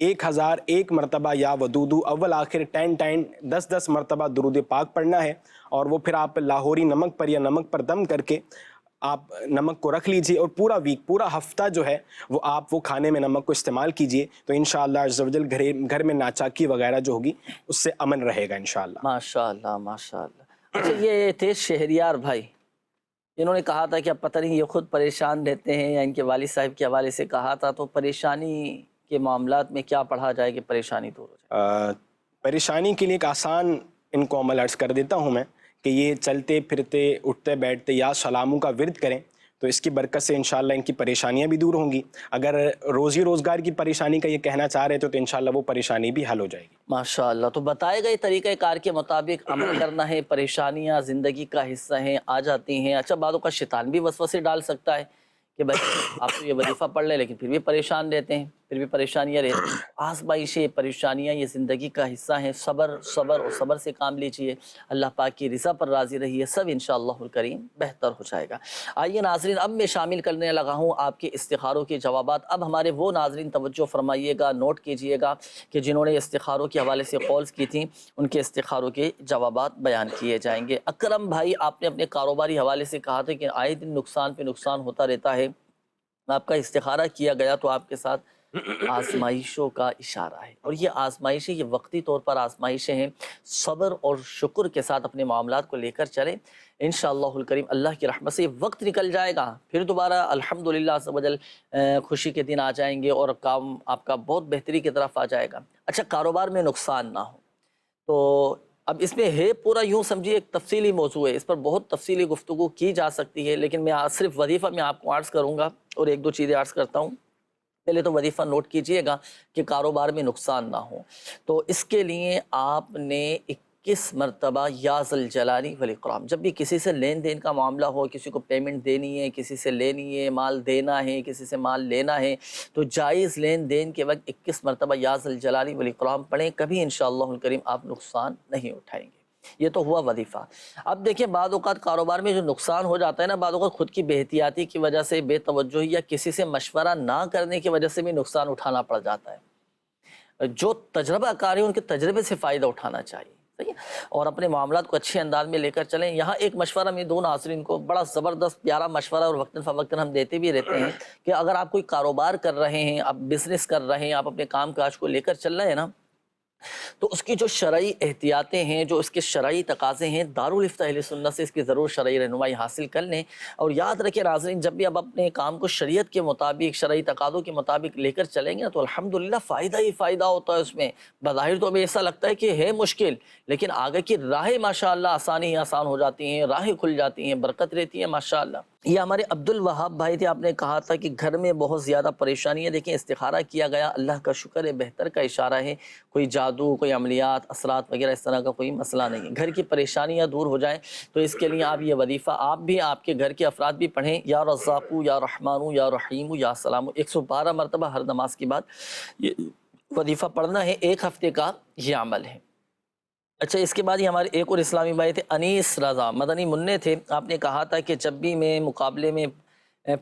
1001 مرتبہ یا ودودو، اول آخر 10 ٹائم 10 مرتبہ درود پاک پڑھنا ہے، اور وہ پھر آپ لاہوری نمک پر یا نمک پر دم کر کے آپ نمک کو رکھ لیجئے، اور پورا ویک، پورا ہفتہ جو ہے وہ آپ وہ کھانے میں نمک کو استعمال کیجئے، تو انشاءاللہ عز و جل گھر میں ناچاکی وغیرہ جو ہوگی اس سے امن رہے گا انشاءاللہ۔ ماشاءاللہ ماشاءاللہ۔ اچھا یہ تھے شہریار بھائی، انہوں نے کہا تھا کہ اب پتہ نہیں یہ خود پریشان رہتے ہیں یا ان کے والد صاحب کے حوالے سے کہا تھا، تو پریشانی کے معاملات میں کیا پڑھا جائے کہ پریشانی دور ہو جائے؟ پریشانی کے لیے ایک آسان ان کو عمل عرض کر دیتا ہوں میں کہ یہ چلتے پھرتے اٹھتے بیٹھتے یا سلاموں کا ورد کریں، تو اس کی برکت سے انشاءاللہ ان کی پریشانیاں بھی دور ہوں گی۔ اگر روزی روزگار کی پریشانی کا یہ کہنا چاہ رہے تو انشاءاللہ وہ پریشانی بھی حل ہو جائے گی۔ ماشاءاللہ۔ تو بتائے گئے طریقہ کار کے مطابق عمل کرنا ہے، پریشانیاں زندگی کا حصہ ہیں، آ جاتی ہیں۔ اچھا بعضوں کا شیطان بھی وسوسے ڈال سکتا ہے کہ بھائی آپ تو یہ وظیفہ پڑھ لیں لیکن پھر بھی پریشان رہتے ہیں، پھر بھی پریشانیاں رہتی ہیں۔ آزمائشیں، پریشانیاں یہ زندگی کا حصہ ہیں، صبر اور صبر سے کام لیجئے، اللہ پاک کی رضا پر راضی رہیے، سب انشاءاللہ الکریم بہتر ہو جائے گا۔ آئیے ناظرین، اب میں شامل کرنے لگا ہوں آپ کے استخاروں کے جوابات۔ اب ہمارے وہ ناظرین توجہ فرمائیے گا، نوٹ کیجئے گا کہ جنہوں نے استخاروں کے حوالے سے کالز کی تھیں ان کے استخاروں کے جوابات بیان کیے جائیں گے۔ اکرم بھائی، آپ نے اپنے کاروباری حوالے سے کہا تھا کہ آئے دن نقصان پہ نقصان ہوتا رہتا ہے، آپ کا استخارہ کیا گیا تو آپ کے ساتھ آزمائشوں کا اشارہ ہے، اور یہ آزمائشیں یہ وقتی طور پر آزمائشیں ہیں، صبر اور شکر کے ساتھ اپنے معاملات کو لے کر چلیں، انشاءاللہ الکریم اللہ کی رحمت سے یہ وقت نکل جائے گا، پھر دوبارہ الحمدللہ عز و جل خوشی کے دن آ جائیں گے اور کام آپ کا بہت بہتری کی طرف آ جائے گا۔ اچھا کاروبار میں نقصان نہ ہو، تو اب اس میں ہے پورا یوں سمجھیے ایک تفصیلی موضوع ہے، اس پر بہت تفصیلی گفتگو کی جا سکتی ہے، لیکن میں صرف وظیفہ میں آپ کو عرض کروں گا اور ایک دو چیزیں عرض کرتا ہوں۔ پہلے تو وظیفہ نوٹ کیجئے گا کہ کاروبار میں نقصان نہ ہو، تو اس کے لیے آپ نے 21 مرتبہ یا ذوالجلال والاکرام، جب بھی کسی سے لین دین کا معاملہ ہو، کسی کو پیمنٹ دینی ہے، کسی سے لینی ہے، مال دینا ہے، کسی سے مال لینا ہے، تو جائز لین دین کے وقت 21 مرتبہ یا ذوالجلال والاکرام پڑھیں، کبھی انشاءاللہ الکریم آپ نقصان نہیں اٹھائیں گے۔ یہ تو ہوا وظیفہ۔ اب دیکھیں بعض اوقات کاروبار میں جو نقصان ہو جاتا ہے نا، بعض اوقات خود کی بے احتیاطی کی وجہ سے، بے توجہی یا کسی سے مشورہ نہ کرنے کی وجہ سے بھی نقصان اٹھانا پڑ جاتا ہے۔ جو تجربہ کار ہیں ان کے تجربے سے فائدہ اٹھانا چاہیے، صحیح ہے، اور اپنے معاملات کو اچھے انداز میں لے کر چلیں۔ یہاں ایک مشورہ میں دو ناظرین کو بڑا زبردست پیارا مشورہ اور وقتاً فوقتاً ہم دیتے بھی رہتے ہیں کہ اگر آپ کوئی کاروبار کر رہے ہیں، آپ بزنس کر رہے ہیں، آپ اپنے کام کاج کو لے کر چل رہے ہیں نا، تو اس کی جو شرعی احتیاطیں ہیں، جو اس کے شرعی تقاضے ہیں، دارالفتہ اہل سنت سے اس کی ضرور شرعی رہنمائی حاصل کر لیں۔ اور یاد رکھیں ناظرین، جب بھی اب اپنے کام کو شریعت کے مطابق، شرعی تقاضوں کے مطابق لے کر چلیں گے تو الحمدللہ فائدہ ہی فائدہ ہوتا ہے اس میں۔ بظاہر تو ہمیں ایسا لگتا ہے کہ ہے مشکل، لیکن آگے کی راہیں ماشاءاللہ آسانی ہی آسان ہو جاتی ہیں، راہیں کھل جاتی ہیں، برکت رہتی ہے ماشاءاللہ۔ یہ ہمارے عبد الوہاب بھائی تھے، آپ نے کہا تھا کہ گھر میں بہت زیادہ پریشانی ہے۔ دیکھیں استخارہ کیا گیا، اللہ کا شکر ہے، بہتر کا اشارہ ہے، کوئی جادو، کوئی عملیات، اثرات وغیرہ اس طرح کا کوئی مسئلہ نہیں ہے۔ گھر کی پریشانیاں دور ہو جائیں تو اس کے لیے آپ یہ وظیفہ آپ بھی، آپ کے گھر کے افراد بھی پڑھیں، یا رزاقو یا رحمانو یا رحیمو یا سلامو، 112 مرتبہ ہر نماز کے بعد یہ وظیفہ پڑھنا ہے۔ ایک ہفتے کا یہ عمل ہے۔ اچھا، اس کے بعد یہ ہمارے ایک اور اسلامی بھائی تھے انیس رضا، مدنی منع تھے۔ آپ نے کہا تھا کہ جب بھی میں مقابلے میں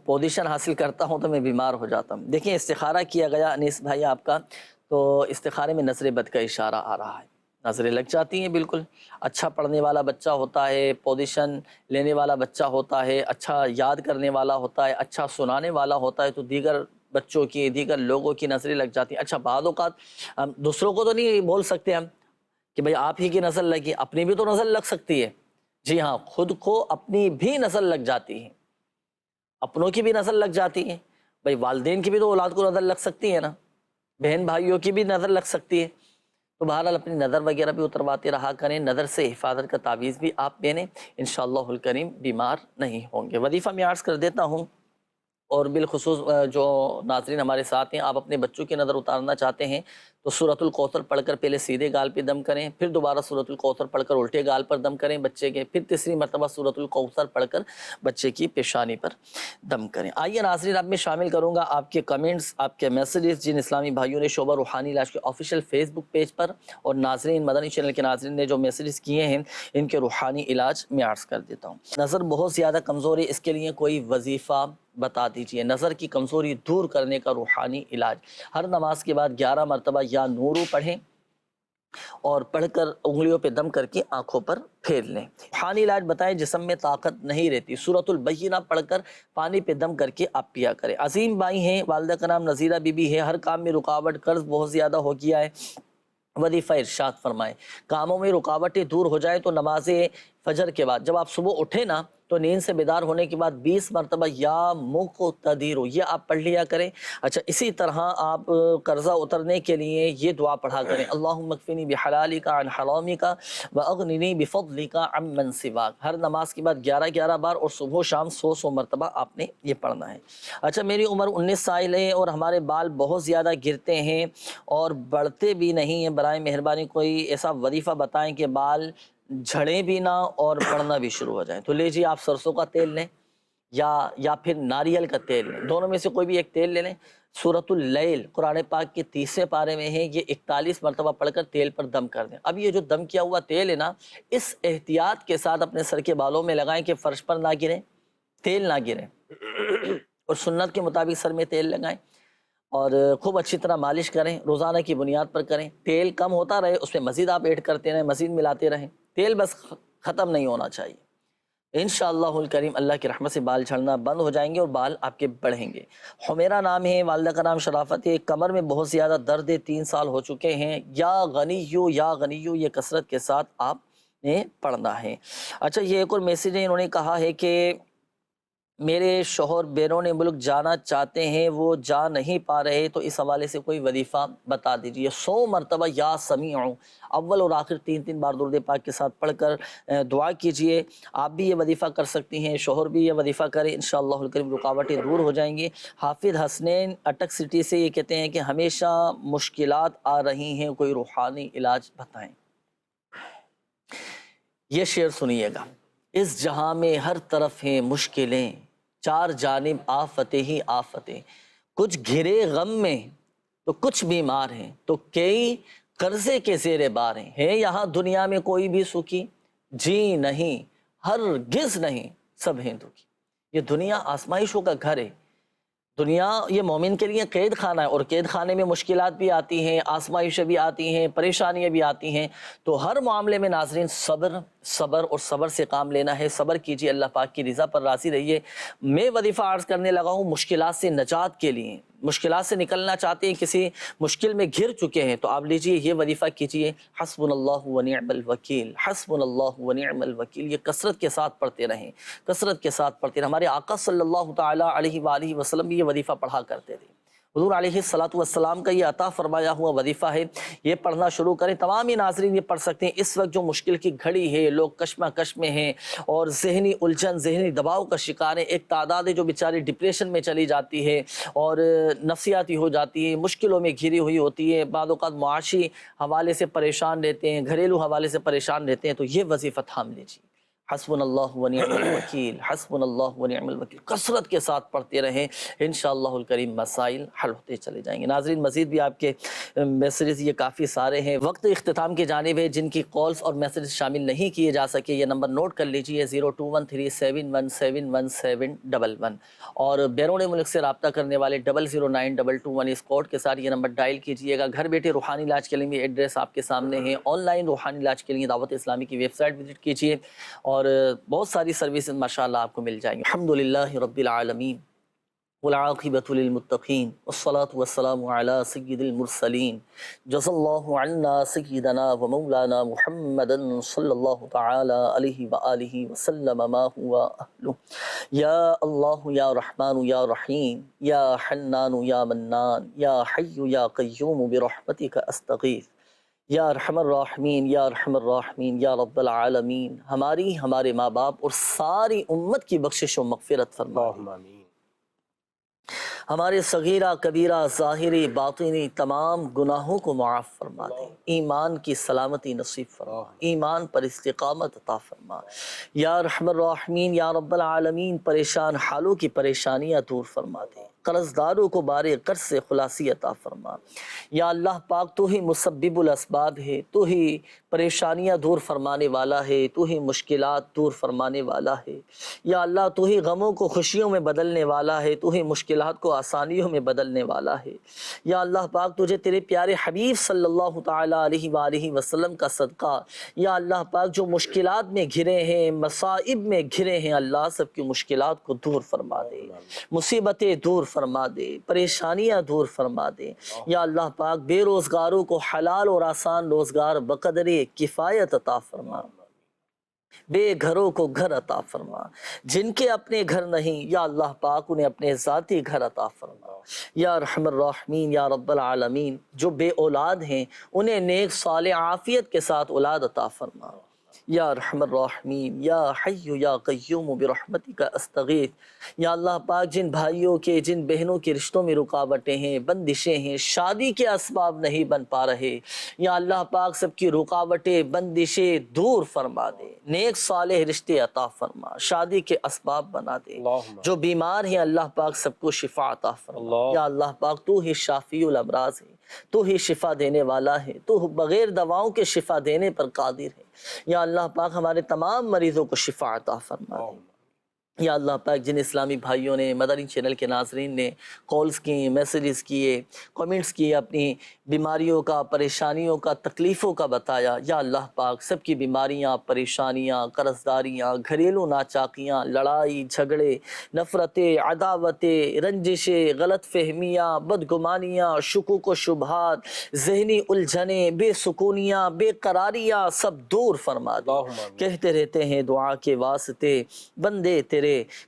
پوزیشن حاصل کرتا ہوں تو میں بیمار ہو جاتا ہوں۔ دیکھیں استخارہ کیا گیا انیس بھائی آپ کا، تو استخارے میں نظر بد کا اشارہ آ رہا ہے، نظریں لگ جاتی ہیں بالکل۔ اچھا پڑھنے والا بچہ ہوتا ہے، پوزیشن لینے والا بچہ ہوتا ہے، اچھا یاد کرنے والا ہوتا ہے، اچھا سنانے والا ہوتا ہے، تو دیگر بچوں کی، دیگر لوگوں کی نظریں لگ جاتی ہیں۔ اچھا بعض اوقات دوسروں کو تو نہیں بول سکتے ہم کہ بھئی آپ ہی کی نظر لگی، اپنی بھی تو نظر لگ سکتی ہے۔ جی ہاں، خود کو اپنی بھی نظر لگ جاتی ہے، اپنوں کی بھی نظر لگ جاتی ہے۔ بھئی والدین کی بھی تو اولاد کو نظر لگ سکتی ہے نا، بہن بھائیوں کی بھی نظر لگ سکتی ہے۔ تو بہرحال اپنی نظر وغیرہ بھی اترواتے رہا کریں، نظر سے حفاظت کا تعویذ بھی آپ پہنیں، انشاءاللہ الکریم بیمار نہیں ہوں گے۔ وظیفہ میں عرض کر دیتا ہوں، اور بالخصوص جو ناظرین ہمارے ساتھ ہیں، آپ اپنے بچوں کی نظر اتارنا چاہتے ہیں تو سورۃ الکوثر پڑھ کر پہلے سیدھے گال پہ دم کریں، پھر دوبارہ سورۃ الکوثر پڑھ کر الٹے گال پر دم کریں بچے کے، پھر تیسری مرتبہ سورۃ الکوثر پڑھ کر بچے کی پیشانی پر دم کریں۔ آئیے ناظرین، اب میں شامل کروں گا آپ کے کمنٹس، آپ کے میسیجز، جن اسلامی بھائیوں نے شعبہ روحانی علاج کے آفیشیل فیس بک پیج پر، اور ناظرین مدنی چینل کے ناظرین نے جو میسیجز کیے ہیں، ان کے روحانی علاج میں عرض کر دیتا ہوں۔ نظر بہت زیادہ کمزور ہے، اس کے لیے کوئی وظیفہ بتا دیجئے۔ نظر کی کمزوری دور کرنے کا روحانی علاج، ہر نماز کے بعد 11 مرتبہ یا نورو پڑھیں اور پڑھ کر انگلیوں پہ دم کر کے آنکھوں پر پھیر لیں۔ روحانی علاج بتائیں، جسم میں طاقت نہیں رہتی، سورۃ البینہ پڑھ کر پانی پہ دم کر کے آپ پیا کریں۔ عظیم بھائی ہیں، والدہ کا نام نذیرہ بی بی ہے، ہر کام میں رکاوٹ، قرض بہت زیادہ ہو گیا ہے، وظیفہ ارشاد فرمائیں۔ کاموں میں رکاوٹیں دور ہو جائیں تو نماز فجر کے بعد جب آپ صبح اٹھیں نا تو نیند سے بیدار ہونے کے بعد 20 مرتبہ یا مقتدر، یہ آپ پڑھ لیا کریں۔ اچھا، اسی طرح آپ قرضہ اترنے کے لیے یہ دعا پڑھا کریں، اللہم اکفنی بحلالک عن حرامک واغننی بفضلک عمن سواک۔ ہر نماز کے بعد 11 بار اور صبح و شام 100 مرتبہ آپ نے یہ پڑھنا ہے۔ اچھا، میری عمر 19 سال ہے اور ہمارے بال بہت زیادہ گرتے ہیں اور بڑھتے بھی نہیں ہیں، برائے مہربانی کوئی ایسا وظیفہ بتائیں کہ بال جھڑیں بھی نہ اور بڑھنا بھی شروع ہو جائیں۔ تو لیجیے، آپ سرسوں کا تیل لیں یا پھر ناریل کا تیل لیں، دونوں میں سے کوئی بھی ایک تیل لے لیں۔ سورۃ اللیل قرآن پاک کے 30 پارے میں ہے، یہ 41 مرتبہ پڑھ کر تیل پر دم کر دیں۔ اب یہ جو دم کیا ہوا تیل ہے نا، اس احتیاط کے ساتھ اپنے سر کے بالوں میں لگائیں کہ فرش پر نہ گریں، تیل نہ گریں، اور سنت کے مطابق سر میں تیل لگائیں اور خوب اچھی طرح مالش کریں، روزانہ کی بنیاد پر کریں۔ تیل کم ہوتا رہے، اس میں مزید آپ ایڈ کرتے رہیں، مزید ملاتے رہیں، تیل بس ختم نہیں ہونا چاہیے۔ انشاءاللہ الکریم اللہ کی رحمت سے بال جھڑنا بند ہو جائیں گے اور بال آپ کے بڑھیں گے۔ حمیرہ نام ہے، والدہ کا نام شرافت ہے، کمر میں بہت زیادہ درد ہے، 3 سال ہو چکے ہیں، یا غنیو یہ کثرت کے ساتھ آپ نے پڑھنا ہے۔ اچھا، یہ ایک اور میسیج ہے، انہوں نے کہا ہے کہ میرے شوہر بیرون ملک جانا چاہتے ہیں، وہ جا نہیں پا رہے، تو اس حوالے سے کوئی وظیفہ بتا دیجیے۔ 100 مرتبہ یا سمیع اول اور آخر 3 بار درود پاک کے ساتھ پڑھ کر دعا کیجئے۔ آپ بھی یہ وظیفہ کر سکتی ہیں، شوہر بھی یہ وظیفہ کریں، انشاءاللہ الکریم رکاوٹیں دور ہو جائیں گی۔ حافظ حسنین اٹک سٹی سے یہ کہتے ہیں کہ ہمیشہ مشکلات آ رہی ہیں، کوئی روحانی علاج بتائیں۔ یہ شعر سنیے گا، اس جہاں میں ہر طرف ہیں مشکلیں، 4 جانب آفتیں ہی آفتیں، کچھ گھرے غم میں تو کچھ بیمار ہیں، تو کئی قرضے کے زیر بار ہیں۔ ہے یہاں دنیا میں کوئی بھی سکھی؟ جی نہیں، ہرگز نہیں، سب ہیں دکھی۔ یہ دنیا آزمائشوں کا گھر ہے، دنیا یہ مومن کے لیے قید خانہ ہے، اور قید خانے میں مشکلات بھی آتی ہیں، آزمائشیں بھی آتی ہیں، پریشانیاں بھی آتی ہیں، تو ہر معاملے میں ناظرین صبر اور صبر سے کام لینا ہے۔ صبر کیجیے، اللہ پاک کی رضا پر راضی رہیے۔ میں وظیفہ عرض کرنے لگا ہوں مشکلات سے نجات کے لیے، مشکلات سے نکلنا چاہتے ہیں، کسی مشکل میں گھر چکے ہیں، تو آپ لیجئے یہ وظیفہ کیجئے، حسبنا اللہ ونعم الوکیل، حسبنا اللہ ونعم الوکیل۔ یہ کثرت کے ساتھ پڑھتے رہیں، کثرت کے ساتھ پڑھتے رہیں۔ ہمارے آقا صلی اللہ تعالیٰ علیہ وآلہ وسلم بھی یہ وظیفہ پڑھا کرتے تھے۔ حضور علیہ السلام کا یہ عطا فرمایا ہوا وظیفہ ہے، یہ پڑھنا شروع کریں۔ تمام ہی ناظرین یہ پڑھ سکتے ہیں۔ اس وقت جو مشکل کی گھڑی ہے، لوگ کشمکش میں ہیں اور ذہنی الجھن، ذہنی دباؤ کا شکار ہیں۔ ایک تعداد ہے جو بیچاری ڈپریشن میں چلی جاتی ہے اور نفسیاتی ہو جاتی ہے، مشکلوں میں گھری ہوئی ہوتی ہے، بعض اوقات معاشی حوالے سے پریشان رہتے ہیں، گھریلو حوالے سے پریشان رہتے ہیں، تو یہ وظیفہ تھام لیجیے، حسبنا اللہ ونعم الوکیل، حسبنا اللہ ونعم الوکیل۔ کثرت کے ساتھ پڑھتے رہیں، انشاءاللہ الکریم مسائل حل ہوتے چلے جائیں گے۔ ناظرین مزید بھی آپ کے میسیجز یہ کافی سارے ہیں، وقت اختتام کی جانب ہے۔ جن کی کالز اور میسیجز شامل نہیں کیے جا سکے، یہ نمبر نوٹ کر لیجئے، 0213717111 اور بیرون ملک سے رابطہ کرنے والے 0092221 اس کوڈ کے ساتھ یہ نمبر ڈائل کیجئے گا۔ گھر بیٹھے روحانی علاج کے لیے ایڈریس آپ کے سامنے ہے۔ آن لائن روحانی علاج کے لیے دعوت اسلامی کی ویب سائٹ وزٹ کیجئے اور بہت ساری سروسز ماشاءاللہ آپ کو مل جائیں گے۔ الحمدللہ رب العالمین والعاقبۃ للمتقین والصلاة والسلام علی سید المرسلین، جزا اللہ عنا سیدنا و مولانا محمد صلی اللہ تعالی علیہ وآلہ وسلم ما هو اہلہ۔ یا اللہ یا رحمان یا رحیم یا حنان یا منان یا حی یا قیوم برحمتک استغیث یا ارحم الراحمین یا ارحم الراحمین یا رب العالمین۔ ہماری، ہمارے ماں باپ اور ساری امت کی بخشش و مغفرت فرما، ہمارے صغیرہ کبیرہ ظاہری باطنی تمام گناہوں کو معاف فرما دے، ایمان کی سلامتی نصیب فرما، ایمان پر استقامت عطا فرما یا ارحم الراحمین یا رب العالمین۔ پریشان حالوں کی پریشانیاں دور فرما دے، قرض داروں کو بارے قرض سے خلاصی عطا فرما یا اللہ پاک۔ تو ہی مسبب الاسباب ہے، تو ہی پریشانیاں دور فرمانے والا ہے، تو ہی مشکلات دور فرمانے والا ہے یا اللہ۔ تو ہی غموں کو خوشیوں میں بدلنے والا ہے، تو ہی مشکلات کو آسانیوں میں بدلنے والا ہے یا اللہ پاک۔ تجھے تیرے پیارے حبیب صلی اللہ تعالی علیہ وآلہ وسلم کا صدقہ یا اللہ پاک، جو مشکلات میں گھرے ہیں، مصائب میں گھرے ہیں، اللہ سب کی مشکلات کو دور فرما دے، مصیبتیں دور فرما دے، پریشانیاں دور فرما دے یا اللہ پاک۔ بے روزگاروں کو حلال اور آسان روزگار بقدر کفایت عطا فرما، بے گھروں کو گھر عطا فرما، جن کے اپنے گھر نہیں یا اللہ پاک انہیں اپنے ذاتی گھر عطا فرما یا ارحم الراحمین یا رب العالمین۔ جو بے اولاد ہیں انہیں نیک صالح عافیت کے ساتھ اولاد عطا فرما یا ارحم الراحمین یا حی یا قیوم برحمتک استغیث یا اللہ پاک۔ جن بھائیوں کے، جن بہنوں کے رشتوں میں رکاوٹیں ہیں، بندشیں ہیں، شادی کے اسباب نہیں بن پا رہے یا اللہ پاک، سب کی رکاوٹیں، بندشیں دور فرما دے، نیک صالح رشتے عطا فرما، شادی کے اسباب بنا دے۔ جو بیمار ہیں اللہ پاک سب کو شفا عطا فرما یا اللہ پاک۔ تو ہی شافی الامراض ہے، تو ہی شفا دینے والا ہے، تو بغیر دواؤں کے شفا دینے پر قادر ہے یا اللہ پاک۔ ہمارے تمام مریضوں کو شفا عطا فرما دے یا اللہ پاک۔ جن اسلامی بھائیوں نے، مدنی چینل کے ناظرین نے کالز کی، میسیجز کیے، کامنٹس کیے، اپنی بیماریوں کا، پریشانیوں کا، تکلیفوں کا بتایا یا اللہ پاک، سب کی بیماریاں، پریشانیاں، قرض داریاں، گھریلو ناچاکیاں، لڑائی جھگڑے، نفرتیں، عداوتیں، رنجشیں، غلط فہمیاں، بدگمانیاں، شکوک و شبہات، ذہنی الجھنیں، بے سکونیاں، بے قراریاں سب دور فرما دے۔ کہتے رہتے ہیں دعا کے واسطے بندے تیرے،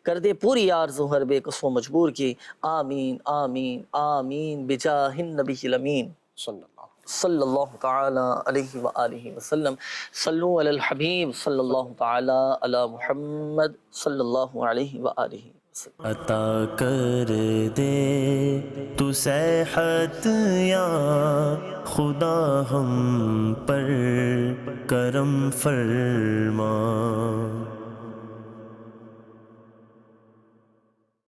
کر دے پوری آرزو ہر بے کس و مجبور کی، آمین آمین آمین بجاہ النبی الامین صلی اللہ تعالی علیہ وآلہ وسلم۔ صلو علی الحبیب صلی اللہ تعالی علی محمد صلی اللہ علیہ وآلہ وسلم۔ عطا کر دے تو صحت یا خدا ہم پر کرم فرما۔